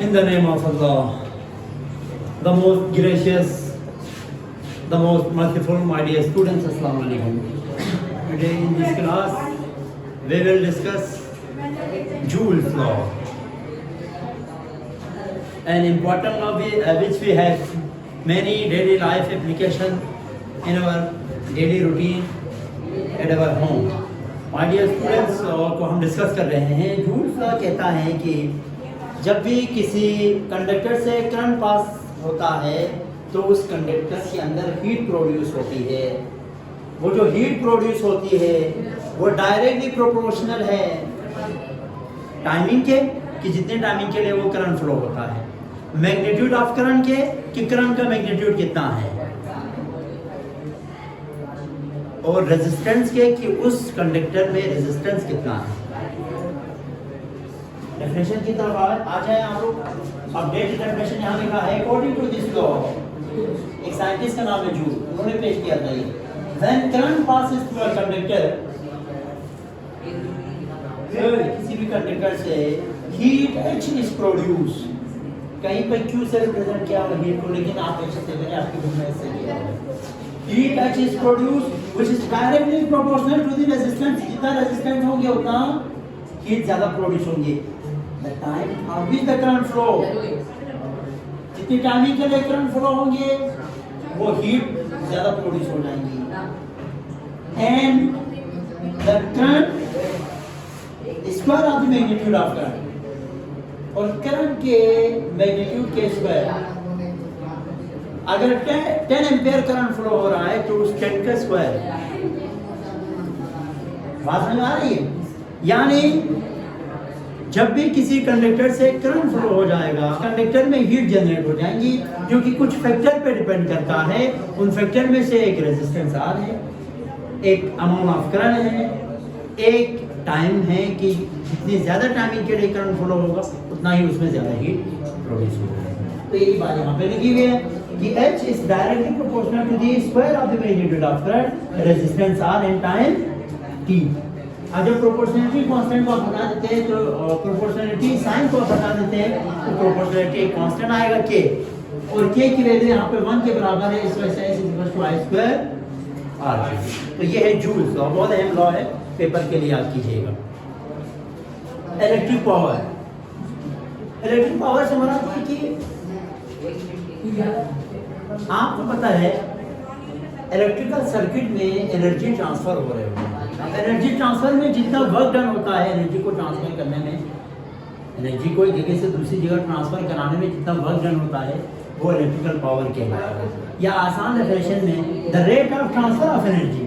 In the name of Allah, the most gracious, the most merciful, my dear students, Assalamu alaikum. Today in this class, we will discuss Joule's law, an important law which we have many daily life application in our daily routine at our home. My dear students, को हम discuss कर रहे हैं. Joules law कहता है कि जब भी किसी कंडक्टर से करंट पास होता है तो उस कंडक्टर के अंदर हीट प्रोड्यूस होती है. वो जो हीट प्रोड्यूस होती है वो डायरेक्टली प्रोपोर्शनल है टाइमिंग के, कि जितने टाइमिंग के लिए वो करंट फ्लो होता है, मैग्नीट्यूड ऑफ करंट के, कि करंट का मैग्नीट्यूड कितना है, और रेजिस्टेंस के, कि उस कंडक्टर में रेजिस्टेंस कितना है. डेफिनेशन की तरफ आ जाए आप लोग. अपडेटेड डेफिनेशन यहाँ लिखा है. अकॉर्डिंग टू दिस लॉ, एक साइंटिस्ट का नाम है जूल, उन्होंने पेश किया था ये. When current passes through a conductor, किसी भी कंडक्टर से हीट H इज प्रोड्यूस. कहीं पर Q से रिप्रेजेंट किया हुआ हीट को, लेकिन आप देख सकते हैं आपकी बुक में ऐसे किया है. Heat H is produced which is directly proportional to the resistance. जितना रेजिस्टेंस होंगे उतना हीट ज्यादा प्रोड्यूस होंगे. The time of which the current flow, जितनी टाइमिंग के लिए करंट फ्लो होंगे वो हीट ज्यादा प्रोड्यूस हो जाएंगी. And the current square of the magnitude of current, और करंट के मैग्नीट्यूड के स्क्वायर. अगर 10 एम्पियर करंट फ्लो हो रहा है तो उस 10 का स्क्वायर. बात समझ आ रही है? यानी जब भी किसी कंडक्टर से करंट फ्लो हो जाएगा, कंडक्टर में हीट जनरेट हो जाएंगी, जो कि कुछ फैक्टर पे डिपेंड करता है. उन फैक्टर में से एक रेजिस्टेंस आर है, एक अमाउंट ऑफ करंट है, एक टाइम है कि जितनी ज़्यादा टाइमिंग के लिए करंट फ्लो होगा उतना ही उसमें ज़्यादा हीट प्रोड्यूस होगा. तो यही बात यहाँ पे लिखी हुई है कि H is directly proportional to the square of the magnitude of current, resistance R and time T. अब जब प्रोपोर्शनलिटी कांस्टेंट को आप हटा देते हैं तो प्रोपोर्शनलिटी साइन को आप हटा देते हैं तो प्रोपोर्शनलिटी एक कांस्टेंट आएगा K, और K की वैल्यू यहाँ पे 1 के बराबर है. इस वजह से S = I square R. तो ये है जूल्स लॉ, बहुत अहम लॉ है, पेपर के लिए याद कीजिएगा. इलेक्ट्रिक पावर, इलेक्ट्रिक पावर से मतलब है कि आपको पता है इलेक्ट्रिकल सर्किट में एनर्जी ट्रांसफर हो रहे होते हैं. एनर्जी ट्रांसफर में जितना वर्क डन होता है एनर्जी को ट्रांसफर करने में, एनर्जी को एक जगह से दूसरी जगह ट्रांसफर कराने में जितना वर्क डन होता है वो इलेक्ट्रिकल पावर कहलाता है. या आसान डेफिनेशन में the rate of transfer of energy,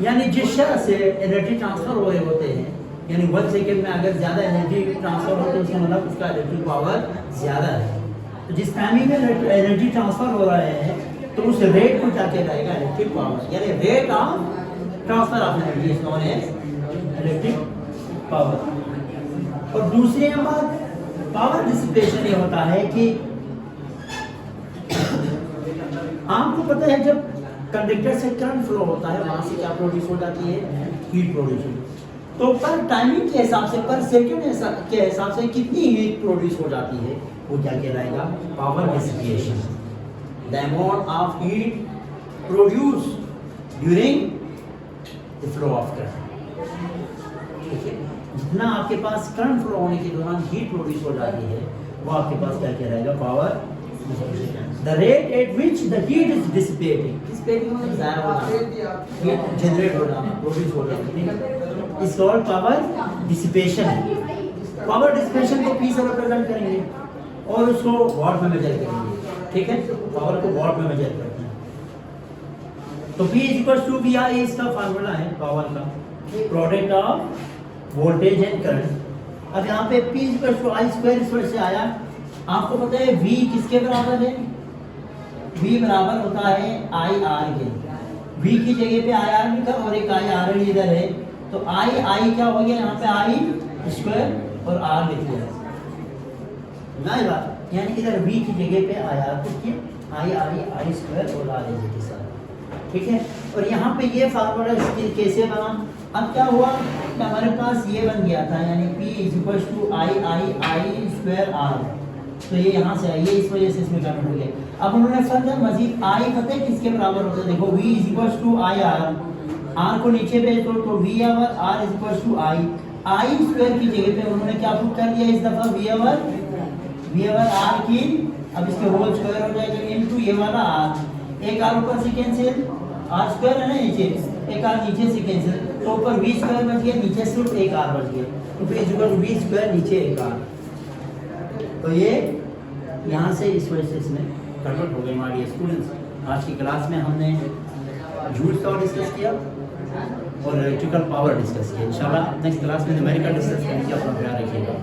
यानी जिस तरह से एनर्जी ट्रांसफर हो रहे होते हैं, यानी 1 सेकेंड में अगर ज़्यादा एनर्जी ट्रांसफर हो तो उसका मतलब उसका इलेक्ट्रिक पावर ज़्यादा है. तो जिस टाइमिंग में एनर्जी ट्रांसफर हो रहा है तो उस रेट को क्या कहलाएगा? Electric power. यानी rate of transfer of energy is known as electric power. और दूसरी बात पावर डिसिपेशन ये होता है कि आपको पता है जब कंडक्टर से करंट फ्लो होता है वहां से क्या प्रोड्यूस हो जाती है? हीट प्रोड्यूस होती है. तो पर टाइमिंग के हिसाब से, पर सेकंड के हिसाब से कितनी हीट प्रोड्यूस हो जाती है वो क्या कहलाएगा? Power dissipation. The amount of heat produce during the flow of current. ठीक है, जितना आपके पास करंट फ्लो होने के दौरान हीट प्रोड्यूस हो जाती है वो आपके पास क्या कहलाएगा? Power dissipation. The rate at which the heat is dissipating, dissipating मतलब ज़ाया होना, हीट जनरेट हो जाना, प्रोड्यूस हो जाना, is called power dissipation. Power dissipation को P से रिप्रेजेंट करेंगे और उसको वॉट में मेजर करेंगे. ठीक है, पावर को वॉट में मेजर करते हैं. तो P = VI इसका फार्मूला है पावर का, product of voltage and current. अब यहाँ पे P = I स्क्वायर इस वजह से आया. आपको पता है V किसके बराबर है? V बराबर होता है IR के. V की जगह पे IR लिखा और एक IR इधर है, तो I क्या हो गया यहाँ पे? I स्क्वायर और R लिख दिया ना ये बात. यानी इधर V की जगह पे IR को किया, I स्क्वायर और R के साथ. ठीक है। और यहाँ पे ये फार्मूला कैसे बना, अब क्या हुआ कि हमारे पास ये बन गया था, यानी P equals to I square R, तो ये यहाँ से आई, ये इस वजह से इसमें कन्वर्ट हो गया। अब उन्होंने फर्दर मजीद आई पता है किसके बराबर होता है, देखो V equals to I R को नीचे भेज दो तो V over R equals to I square की जगह पे उन्होंने क्या पुट कर दिया इस दफा V ओवर आर की, अब इसके होल स्क्वायर हो जाएगा इनटू ये वाला आर, एक आर ऊपर से कैंसिल, आर स्क्वायर है ना नीचे, एक आर नीचे से कैंसिल, तो ऊपर V स्क्वायर बच गया, नीचे सिर्फ एक आर बच गया, तो फिर इक्वल V स्क्वायर नीचे एक आर, तो ये यहाँ से इस वजह से इसमें कन्वर्ट हो गए हमारे स्टूडेंट्स। आज की क्लास में हमने जूल्स का डिस्कस किया और इलेक्ट्रिकल पावर डिस्कस किया। इंशाल्लाह नेक्स्ट क्लास में न्यूमेरिकल डिस्कस करेंगे, अपना ख्याल रखिएगा।